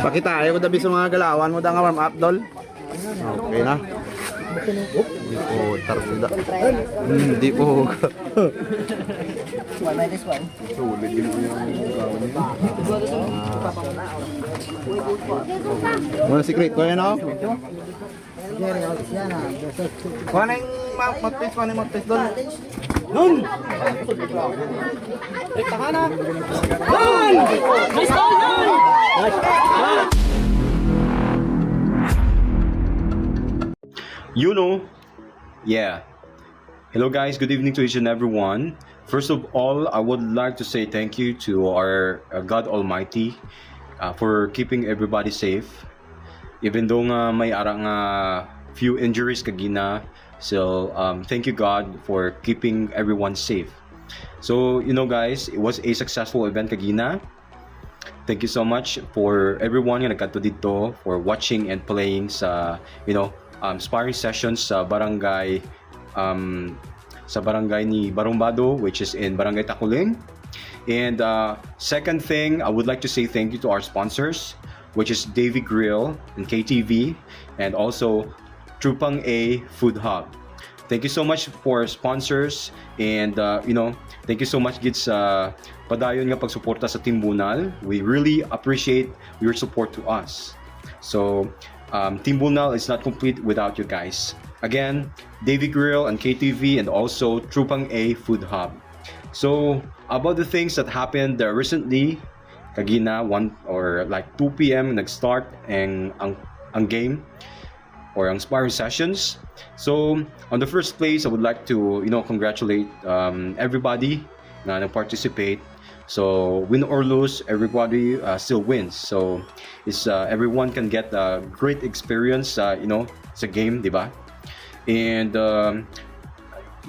Pakita ayaw ko dabi sa mga galawan mo da nga warm up dol. Okay na. Di po tarpida. Di po. This one. Sulit din po yung galawan nito. Ano secret ko yan ako? Kuha na yung mag-test, kuha na yung mag-test doon. Nun! Tahan na! Nun! Nice ball, Nun! You know, yeah. Hello guys, good evening to each and everyone. First of all, I would like to say thank you to our God Almighty for keeping everybody safe. Even though may arang few injuries kagina, so thank you God for keeping everyone safe. So you know guys, it was a successful event kagina. Thank you so much for everyone nga nagkadto dito for watching and playing sa sparring sessions sa barangay ni Barumbado, which is in Barangay Takuling. And second thing, I would like to say thank you to our sponsors, which is Davy Grill and KTV, and also Trupang A Food Hub. Thank you so much for sponsors, and thank you so much gid sa padayon nga pagsuporta sa Team Bunal. We really appreciate your support to us. So Team Bunal is not complete without you guys. Again, Davy Grill and KTV, and also Trupang A Food Hub. So about the things that happened recently, kagina 1 or like 2 p.m. nag-start ang game or ang sparring sessions. So on the first place, I would like to congratulate everybody na nag-participate. So win or lose, everybody still wins. So it's everyone can get a great experience sa game, di ba? And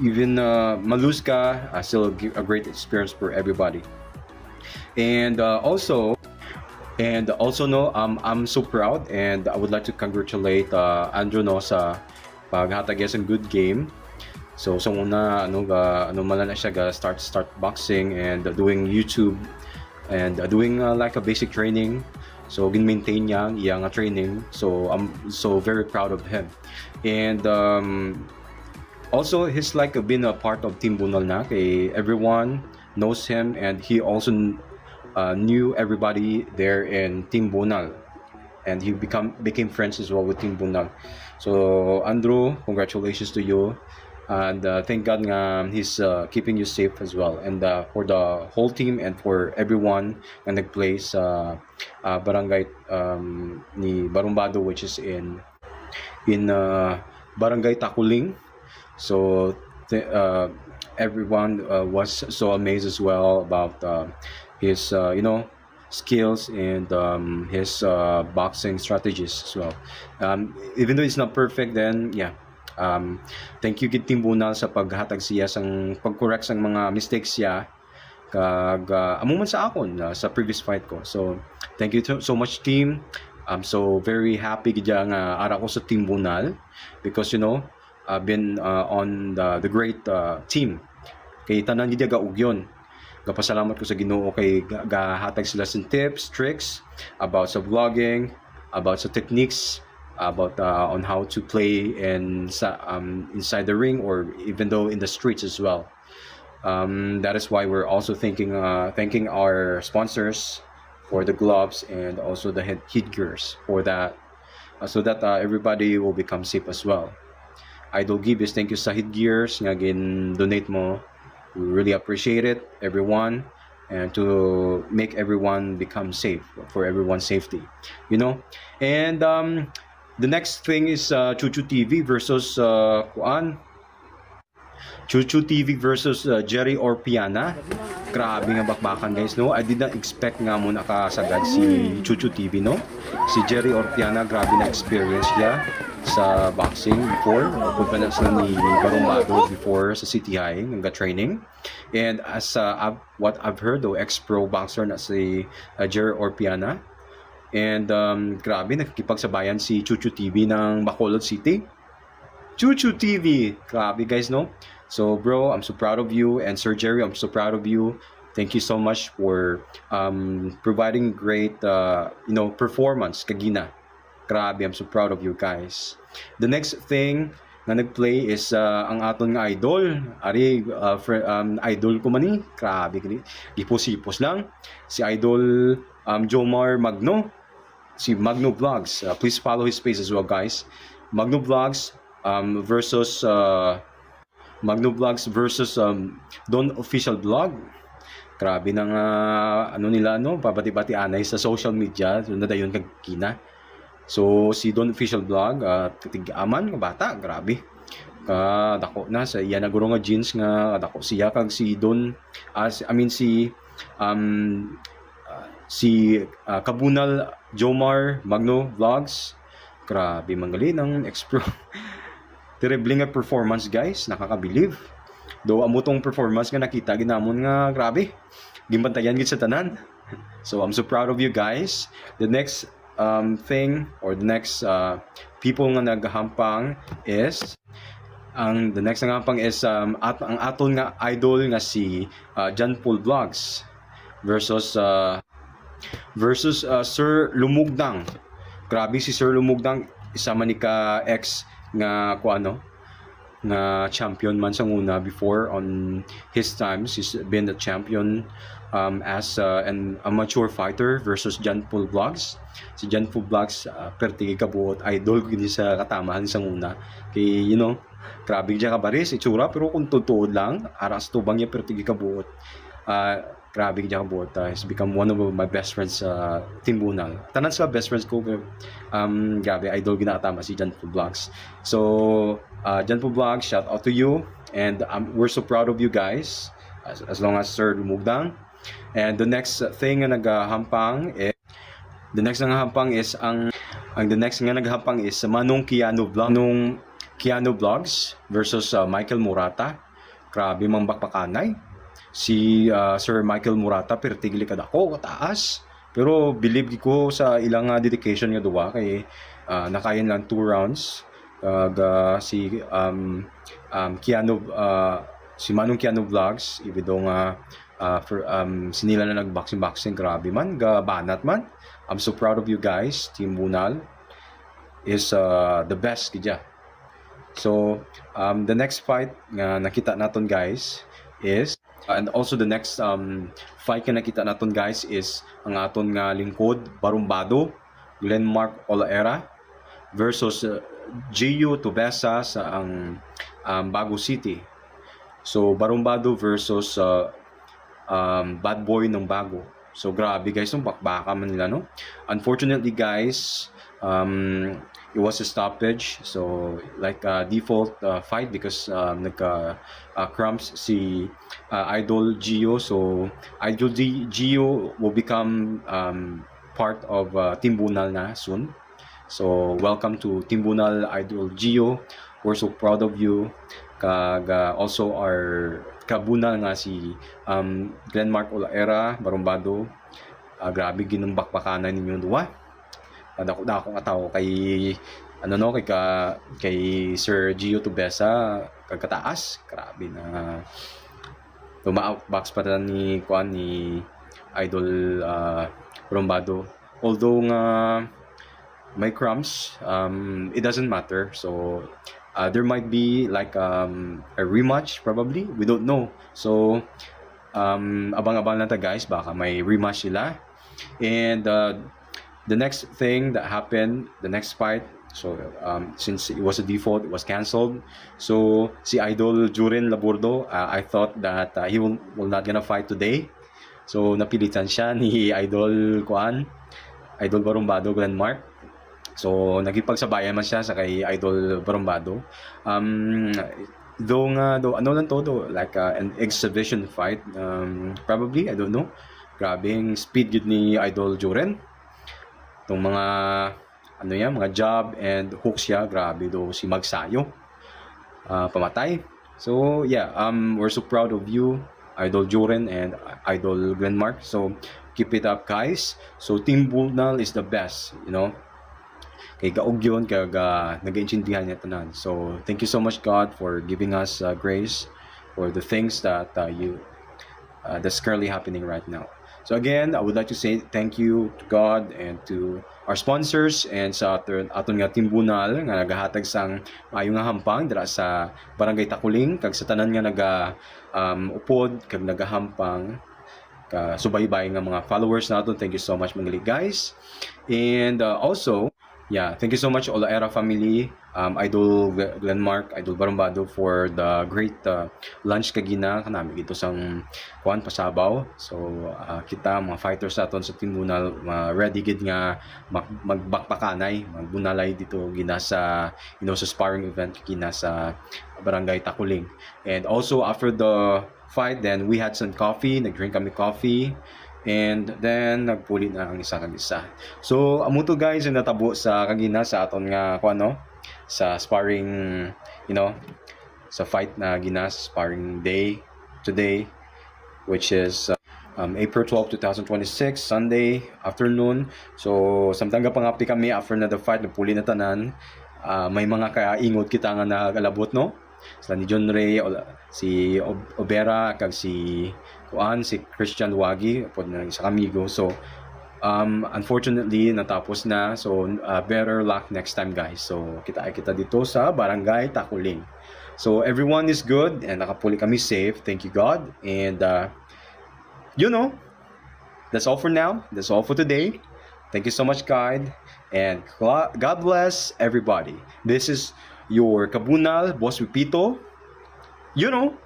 even malose ka, still a great experience for everybody. And also no, I'm so proud, and I would like to congratulate Andrew no sa paghatag sa good game. So muna na siya start boxing and doing YouTube and doing like a basic training. So gin-maintain niya iyang training. So I'm so very proud of him. And also he's like been a part of Team Bunal na, kay everyone knows him, and he also knew everybody there in Team Bunal, and he became friends as well with Team Bunal. So Andrew, congratulations to you, and thank God nga he's keeping you safe as well, and for the whole team and for everyone na nagplay sa barangay ni Barumbado, which is in Barangay Takuling. So everyone was so amazed as well about his skills and his boxing strategies as well. Even though it's not perfect, then yeah, thank you gid Team Bunal sa paghatag siya sang pag-correct sang mga mistakes siya kag amo man sa akon sa previous fight ko. So thank you so much team. I'm so very happy gid nga ara ko sa Team Bunal, because I've been on the great team. Kay tanan gid ga ugyon. Gapasalamat ko sa Ginoo kay gahatag sila sa tips, tricks about sa vlogging, about sa techniques, about on how to play inside the ring, or even though in the streets as well. That is why we're also thanking our sponsors for the gloves and also the headgears for that, so that everybody will become safe as well. Idol Gibbs, thank you sa headgears nga gin-donate mo. We really appreciate it, everyone, and to make everyone become safe, for everyone's safety, And the next thing is Chuchu TV versus Chuchu TV versus Jerry Orpiana. Grabe nga bakbakan guys, no? I did not expect nga mo nakasagad si Chuchu TV, no? Si Jerry Orpiana, grabe na experience niya sa boxing before. Punta na sila ni Barumbado before sa City High, training. And as what I've heard, ex-pro boxer na si Jerry Orpiana. And grabe, nakikipagsabayan si Chuchu TV ng Bacolod City. Chuchu TV, grabe guys, no? So bro, I'm so proud of you, and Sir Jerry, I'm so proud of you. thank you so much for providing great performance kagina. Grabe, I'm so proud of you guys. The next thing na nagplay is ang aton nga idol. Ari, idol ko man ni. Grabe, gipos-ipos lang. Si idol Jomar Magno. Si Magno Vlogs. Please follow his page as well, guys. Magno Vlogs versus Don Official Vlog. Grabe nang pabati-bati anay sa social media. So, nadayon kag kina. So si Don Official Vlog, tig-aman nga bata, grabe. Dako na sa iya na guro nga jeans nga dako siya kag si Don si Kabunal Jomar Magno Vlogs. Grabe manggali ng terrible nga performance, guys, nakakabilib. Do amutong performance nga nakita ginamon nga grabe. Gimbantayan gid sa tanan. So I'm so proud of you guys. The next thing or the next people nga naghampang is ang aton nga idol nga si John Paul Vlogs versus Sir Lumugdang. Grabe si Sir Lumugdang, isa man ni ka ex nga nga champion man sa una before on his times. He's been the champion as an amateur fighter versus John Paul Vlogs. Si John Paul Vlogs pertigi kabuot idol gini sa katamahan sa una. Kay grabe siya kabaris itsura, pero kung tutuod lang aras tubang niya pertigi kabuot. Grabe siya kabuot. He's become one of my best friends sa Timbunal. Tanan sa best friends ko, grabe idol ginakatama si John Paul Vlogs. So John Paul Vlogs, shout out to you, and we're so proud of you guys, as long as Sir Lumugdang. And the next thing na naghahampang is Manong Kiano Vlogs versus Michael Murata. Grabe mang bakbakanay. Si Sir Michael Murata pertigli kadako kataas. Pero believe ko sa ilang dedication nga duwa kay nakayan lang 2 rounds. Si Manong Kiano Vlogs ibido nga sinila na nagboxing grabe man banat man. I'm so proud of you guys. Team Bunal is the best kidya. So the next fight nga nakita naton, guys, is and also the next fight nga nakita naton, guys, is ang aton nga lingkod Barumbado Glenmark Olaera versus Gio Tubesa sa ang Bago City. So Barumbado versus Bad Boy ng Bago. So grabe, guys, yung bakbaka man nila, no? Unfortunately, guys, it was a stoppage. So like default fight because cramps si Idol Gio. So Idol Gio will become part of Team Bunal na soon. So welcome to Team Bunal, Idol Gio. We're so proud of you. Also our kabunal nga si Glenmark Olaera Barumbado. Grabe ginambakbakanan ninyo duwa. Dako nga tao kay kay Sir Gio Tubesa kagkataas. Grabe na outbox pa ni Idol Barumbado. Although nga may crumbs, it doesn't matter. So there might be like a rematch probably, we don't know. So abang-abang lang ta, guys, baka may rematch sila. And the next thing that happened, the next fight, so since it was a default, it was canceled. So si Idol Jurin Laburdo, I thought that he will not gonna fight today. So napilitan siya ni Idol Barumbado Glenmark. So nagipagsabayan man siya sa kay Idol Barumbado. Though ano lang to, like an exhibition fight, probably, I don't know. Grabing speed yun ni Idol Juren. Itong mga mga jab and hooks siya, grabe do si Magsayo. Pamatay. So yeah, we're so proud of you, Idol Juren and Idol Glenmark. So keep it up, guys. So Team Bunal is the best, kay gaog yun, kaya nag-iintindihan niya tanan. So thank you so much, God, for giving us grace for the things that that's currently happening right now. So again, I would like to say thank you to God and to our sponsors and sa aton nga timbunal nga nagahatag sang maayo nga hampang dira sa Barangay Takuling kag sa tanan nga upod kag nagahampang ka subaybay nga mga followers naton. Thank you so much mga guys. And also, yeah, thank you so much all the Era family, Idol Glenmark, Idol Barumbado for the great lunch kagina kanami dito sang kuan pasabaw. So kita mga fighters aton sa timbunal ready gid nga magbakbakanay, magbunalay dito gina sa sa sparring event gina sa Barangay Takuling. And also after the fight, then we had some coffee, nag-drink kami coffee. And then nagpulit na ang isa kag isa. So amo to guys yung natabo sa kagina sa aton nga kuano sa sparring, sa fight na gina sa sparring day today, which is April 12, 2026, Sunday afternoon. So samtang pangapi kami after na the fight, nagpuli na tanan. May mga kaingod kita nga nagalabot, no? Sila ni John Ray, si Obera, kag si Christian Wagi, pod na isa kamigo. So unfortunately natapos na. So better luck next time guys. So kita dito sa Barangay Takuling. So everyone is good and nakapuli kami safe. Thank you God. And that's all for now. That's all for today. Thank you so much God. And God bless everybody. This is your Kabunal, Boss Pipito. Team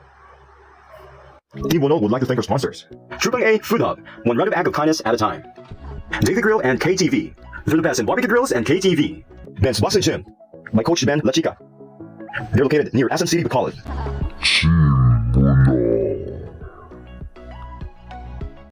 Buno would like to thank our sponsors. Trupang A Food Hub, one run of act of kindness at a time. David Grill and KTV, they're the best in barbecue grills and KTV. Ben's Boston Gym, my coach Ben La Chica. They're located near Asan City, Bacolod.